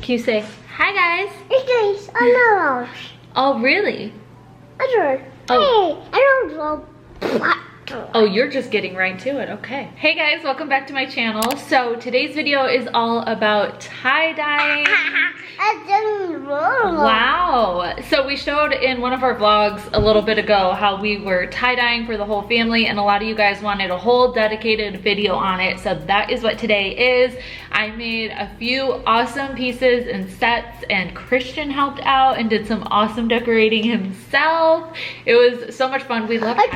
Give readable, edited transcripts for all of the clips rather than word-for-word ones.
Can you say, hi guys? It's nice. I know. Oh, really? I don't. Oh. Hey, I don't know. Oh, you're just getting right to it. Okay. Hey guys, welcome back to my channel. So today's video is all about tie-dyeing. Wow. So we showed in one of our vlogs a little bit ago how we were tie-dyeing for the whole family, and a lot of you guys wanted a whole dedicated video on it. So that is what today is. I made a few awesome pieces and sets, and Christian helped out and did some awesome decorating himself. It was so much fun. We loved it.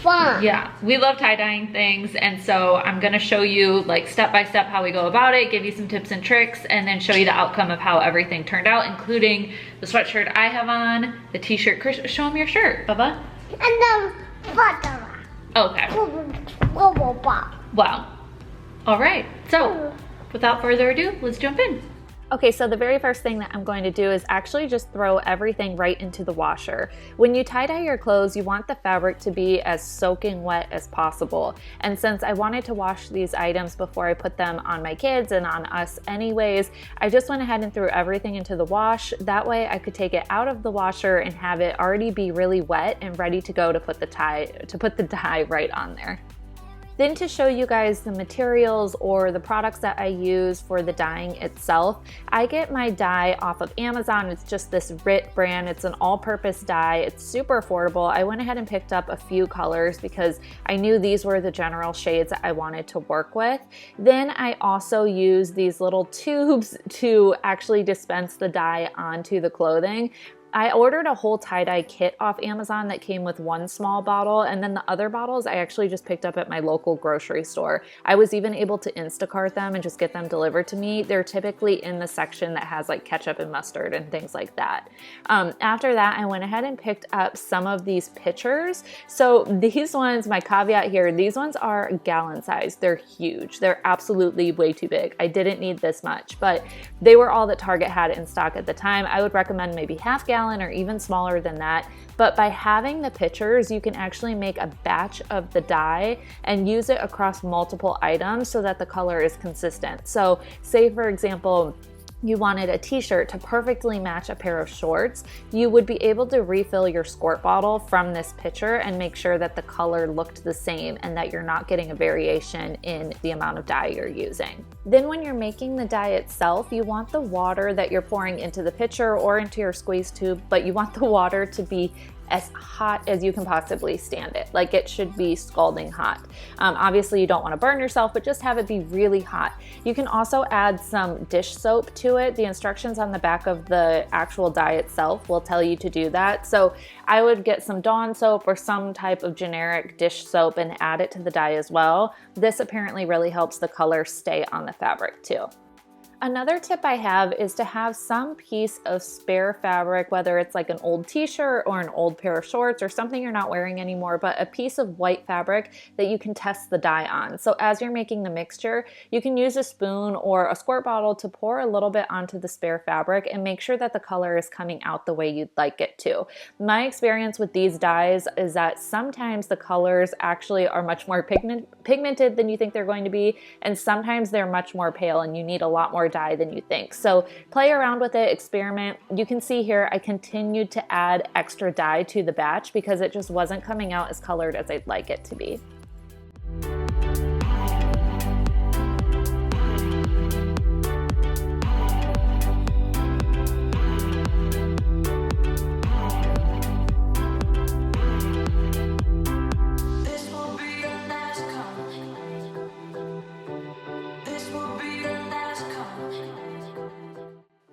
Fun. Yeah, we love tie-dyeing things, and so I'm gonna show you like step by step how we go about it, give you some tips and tricks, and then show you the outcome of how everything turned out, including the sweatshirt I have on, the t-shirt. Chris, show them your shirt, Bubba. And then butter. Okay. Wow. All right, so without further ado, let's jump in. Okay, so the very first thing that I'm going to do is actually just throw everything right into the washer. When you tie-dye your clothes, you want the fabric to be as soaking wet as possible. And since I wanted to wash these items before I put them on my kids and on us anyways, I just went ahead and threw everything into the wash. That way I could take it out of the washer and have it already be really wet and ready to go to put the dye right on there. Then to show you guys the materials or the products that I use for the dyeing itself, I get my dye off of Amazon. It's just this RIT brand. It's an all-purpose dye. It's super affordable. I went ahead and picked up a few colors because I knew these were the general shades that I wanted to work with. Then I also use these little tubes to actually dispense the dye onto the clothing. I ordered a whole tie-dye kit off Amazon that came with one small bottle, and then the other bottles I actually just picked up at my local grocery store. I was even able to Instacart them and just get them delivered to me. They're typically in the section that has like ketchup and mustard and things like that. After that, I went ahead and picked up some of these pitchers. So these ones, my caveat here, these ones are gallon size. They're huge. They're absolutely way too big. I didn't need this much, but they were all that Target had in stock at the time. I would recommend maybe half gallon or even smaller than that. But by having the pitchers, you can actually make a batch of the dye and use it across multiple items so that the color is consistent. So say for example, you wanted a t-shirt to perfectly match a pair of shorts, you would be able to refill your squirt bottle from this pitcher and make sure that the color looked the same and that you're not getting a variation in the amount of dye you're using. Then when you're making the dye itself, you want the water that you're pouring into the pitcher or into your squeeze tube, but you want the water to be as hot as you can possibly stand it. Like it should be scalding hot. Obviously you don't want to burn yourself, but just have it be really hot. You can also add some dish soap to it. The instructions on the back of the actual dye itself will tell you to do that. So I would get some Dawn soap or some type of generic dish soap and add it to the dye as well. This apparently really helps the color stay on the fabric too. Another tip I have is to have some piece of spare fabric, whether it's like an old t-shirt or an old pair of shorts or something you're not wearing anymore, but a piece of white fabric that you can test the dye on. So as you're making the mixture, you can use a spoon or a squirt bottle to pour a little bit onto the spare fabric and make sure that the color is coming out the way you'd like it to. My experience with these dyes is that sometimes the colors actually are much more pigmented than you think they're going to be, and sometimes they're much more pale and you need a lot more dye than you think. So play around with it, experiment. You can see here I continued to add extra dye to the batch because it just wasn't coming out as colored as I'd like it to be.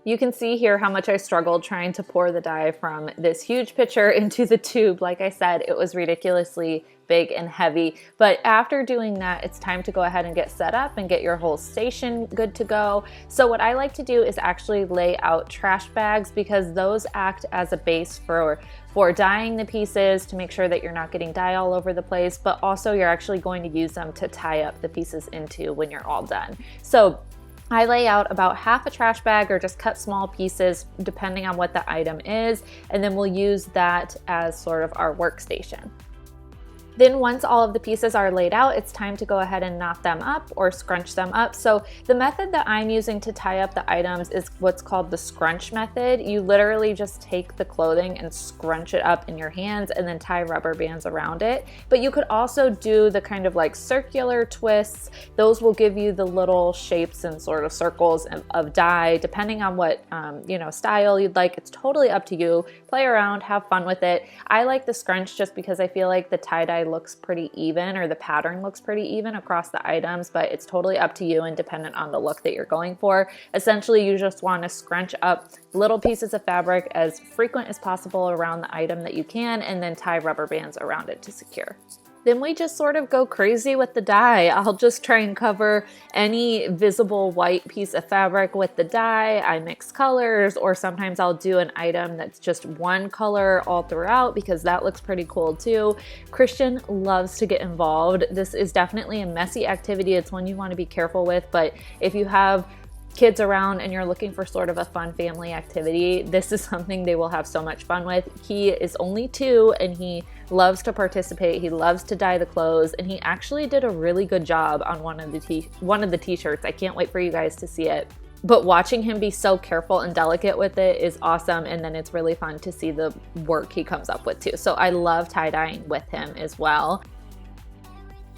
You can see here how much I struggled trying to pour the dye from this huge pitcher into the tube. Like I said, it was ridiculously big and heavy. But after doing that, it's time to go ahead and get set up and get your whole station good to go. So what I like to do is actually lay out trash bags because those act as a base for dyeing the pieces to make sure that you're not getting dye all over the place, but also you're actually going to use them to tie up the pieces into when you're all done. So I lay out about half a trash bag or just cut small pieces depending on what the item is, and then we'll use that as sort of our workstation. Then once all of the pieces are laid out, it's time to go ahead and knot them up or scrunch them up. So the method that I'm using to tie up the items is what's called the scrunch method. You literally just take the clothing and scrunch it up in your hands and then tie rubber bands around it. But you could also do the kind of like circular twists. Those will give you the little shapes and sort of circles of dye, depending on what style you'd like. It's totally up to you. Play around, have fun with it. I like the scrunch just because I feel like the tie-dye looks pretty even, or the pattern looks pretty even across the items, but it's totally up to you and dependent on the look that you're going for. Essentially, you just want to scrunch up little pieces of fabric as frequent as possible around the item that you can, and then tie rubber bands around it to secure. Then we just sort of go crazy with the dye. I'll just try and cover any visible white piece of fabric with the dye. I mix colors, or sometimes I'll do an item that's just one color all throughout because that looks pretty cool too. Christian loves to get involved. This is definitely a messy activity. It's one you want to be careful with, but if you have kids around and you're looking for sort of a fun family activity, this is something they will have so much fun with. He is only 2 and he loves to participate. He loves to dye the clothes, and he actually did a really good job on one of the t-shirts. I can't wait for you guys to see it. But watching him be so careful and delicate with it is awesome, and then it's really fun to see the work he comes up with too. So I love tie-dyeing with him as well.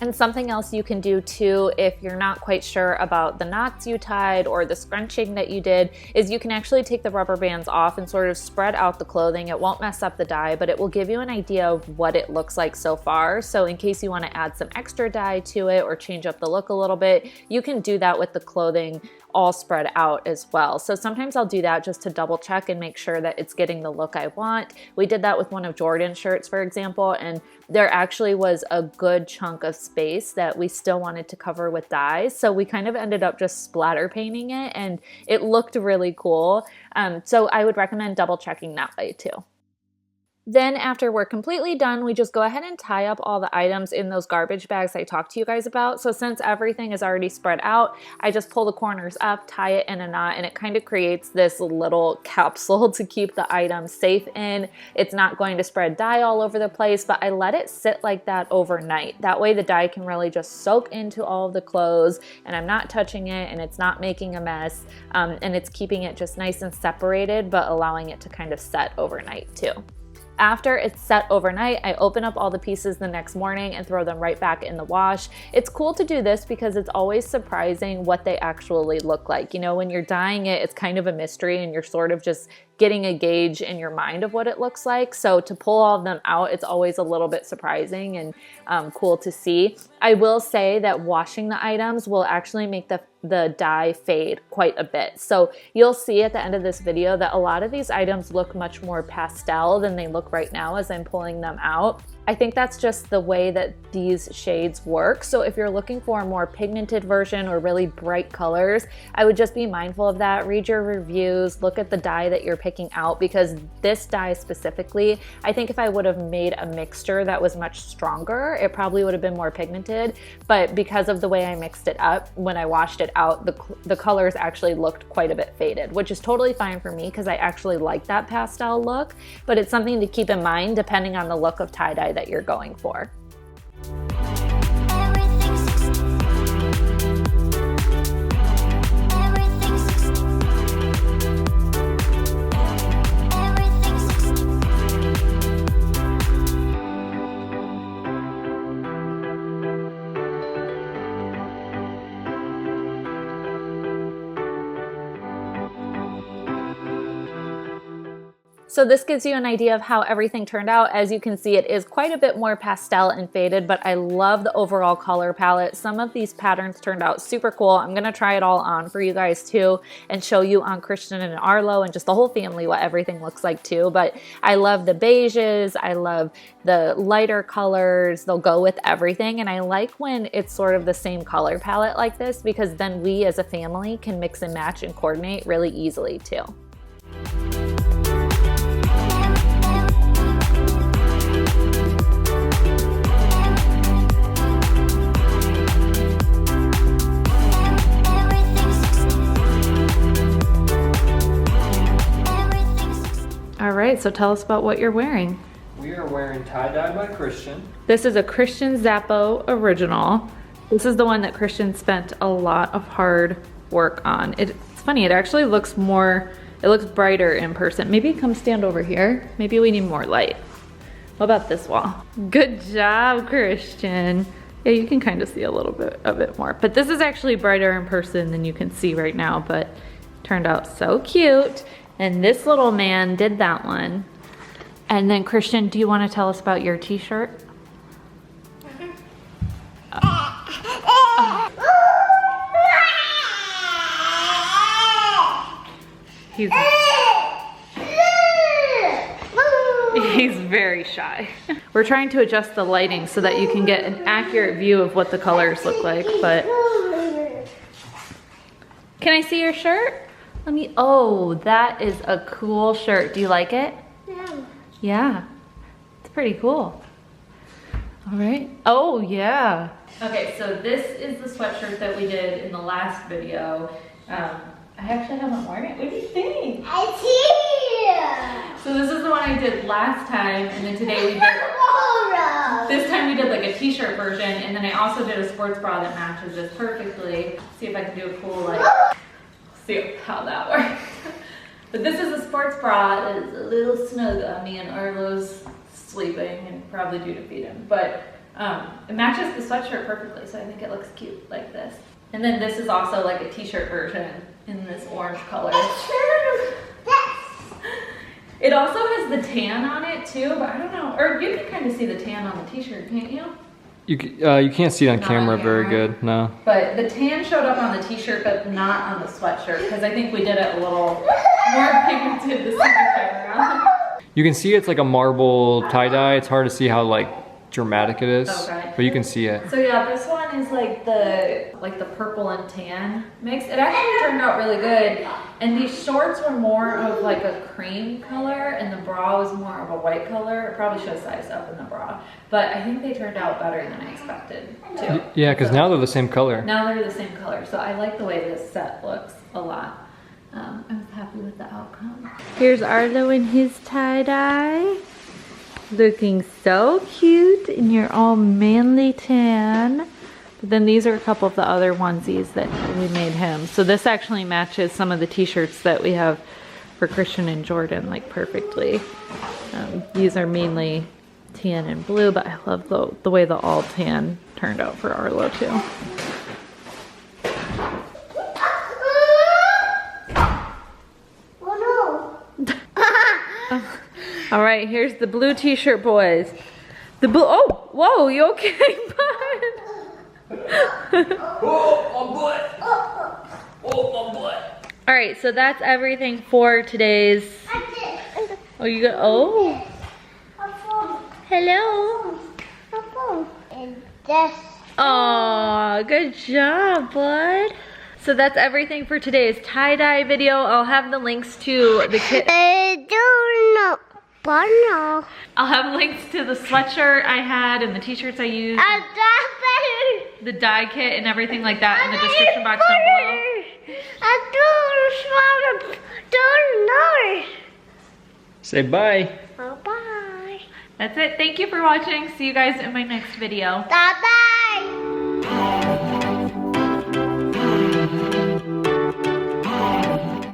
And something else you can do too, if you're not quite sure about the knots you tied or the scrunching that you did, is you can actually take the rubber bands off and sort of spread out the clothing. It won't mess up the dye, but it will give you an idea of what it looks like so far. So in case you want to add some extra dye to it or change up the look a little bit, you can do that with the clothing all spread out as well. So sometimes I'll do that just to double check and make sure that it's getting the look I want. We did that with one of Jordan's shirts, for example, and there actually was a good chunk of space that we still wanted to cover with dyes. So we kind of ended up just splatter painting it, and it looked really cool. So I would recommend double checking that way too. Then after we're completely done, we just go ahead and tie up all the items in those garbage bags I talked to you guys about. So since everything is already spread out, I just pull the corners up, tie it in a knot, and it kind of creates this little capsule to keep the item safe in. It's not going to spread dye all over the place, but I let it sit like that overnight. That way the dye can really just soak into all of the clothes, and I'm not touching it, and it's not making a mess, and it's keeping it just nice and separated, but allowing it to kind of set overnight too. After it's set overnight, I open up all the pieces the next morning and throw them right back in the wash. It's cool to do this because it's always surprising what they actually look like. You know, when you're dyeing it, it's kind of a mystery and you're sort of just getting a gauge in your mind of what it looks like. So to pull all of them out, it's always a little bit surprising and cool to see. I will say that washing the items will actually make the dye fade quite a bit. So you'll see at the end of this video that a lot of these items look much more pastel than they look right now as I'm pulling them out. I think that's just the way that these shades work. So if you're looking for a more pigmented version or really bright colors, I would just be mindful of that. Read your reviews, look at the dye that you're picking out, because this dye specifically, I think if I would have made a mixture that was much stronger, it probably would have been more pigmented. But because of the way I mixed it up, when I washed it out, the colors actually looked quite a bit faded, which is totally fine for me because I actually like that pastel look, but it's something to keep in mind depending on the look of tie-dye that you're going for. So this gives you an idea of how everything turned out. As you can see, it is quite a bit more pastel and faded, but I love the overall color palette. Some of these patterns turned out super cool. I'm gonna try it all on for you guys too and show you on Christian and Arlo and just the whole family what everything looks like too. But I love the beiges, I love the lighter colors, they'll go with everything. And I like when it's sort of the same color palette like this, because then we as a family can mix and match and coordinate really easily too. All right, so tell us about what you're wearing. We are wearing tie-dye by Christian. This is a Christian Zapo original. This is the one that Christian spent a lot of hard work on. It's funny, it actually looks it looks brighter in person. Maybe come stand over here. Maybe we need more light. What about this wall? Good job, Christian. Yeah, you can kind of see a little bit of it more. But this is actually brighter in person than you can see right now, but turned out so cute. And this little man did that one. And then Christian, do you want to tell us about your t-shirt? He's very shy. We're trying to adjust the lighting so that you can get an accurate view of what the colors look like, but... Can I see your shirt? Oh, that is a cool shirt. Do you like it? Yeah. Yeah, it's pretty cool. All right. Oh, yeah. Okay, so this is the sweatshirt that we did in the last video. I actually haven't worn it. What do you think? It's here. So this is the one I did last time, and then today we did, this time we did like a t-shirt version, and then I also did a sports bra that matches this perfectly. See if I can do a cool, like, see how that works. But this is a sports bra. It's a little snug on me, and Arlo's sleeping and probably due to feed him. But it matches the sweatshirt perfectly, so I think it looks cute like this. And then this is also like a t-shirt version in this orange color. It also has the tan on it too, but I don't know. Or you can kind of see the tan on the t-shirt, can't you? You can't see it on camera very good, no. But the tan showed up on the t-shirt, but not on the sweatshirt, because I think we did it a little more pigmented this time around. You can see it's like a marble tie-dye. It's hard to see how like dramatic it is, okay. But you can see it. So yeah, this one is like the purple and tan mix. It actually turned out really good. And these shorts were more of like a cream color, and the bra was more of a white color. It probably should have sized up in the bra, but I think they turned out better than I expected too. Yeah, because now they're the same color. Now they're the same color, so I like the way this set looks a lot. I was happy with the outcome. Here's Arlo in his tie-dye. Looking so cute in your all manly tan. But then these are a couple of the other onesies that we made him. So this actually matches some of the t-shirts that we have for Christian and Jordan like perfectly. These are mainly tan and blue, but I love the way the all tan turned out for Arlo too. All right, here's the blue t-shirt boys. The blue, oh, whoa, you okay, bud? Oh, my butt. Oh, my butt. All right, so that's everything for today's, oh, you got, oh. Hello. And this. Aw, good job, bud. So that's everything for today's tie-dye video. I'll have the links to the kit. I don't know. But no. I'll have links to the sweatshirt I had and the t-shirts I used, the dye kit and everything like that in the description box down below. I don't know. Say bye. Bye-bye. That's it. Thank you for watching. See you guys in my next video. Bye-bye.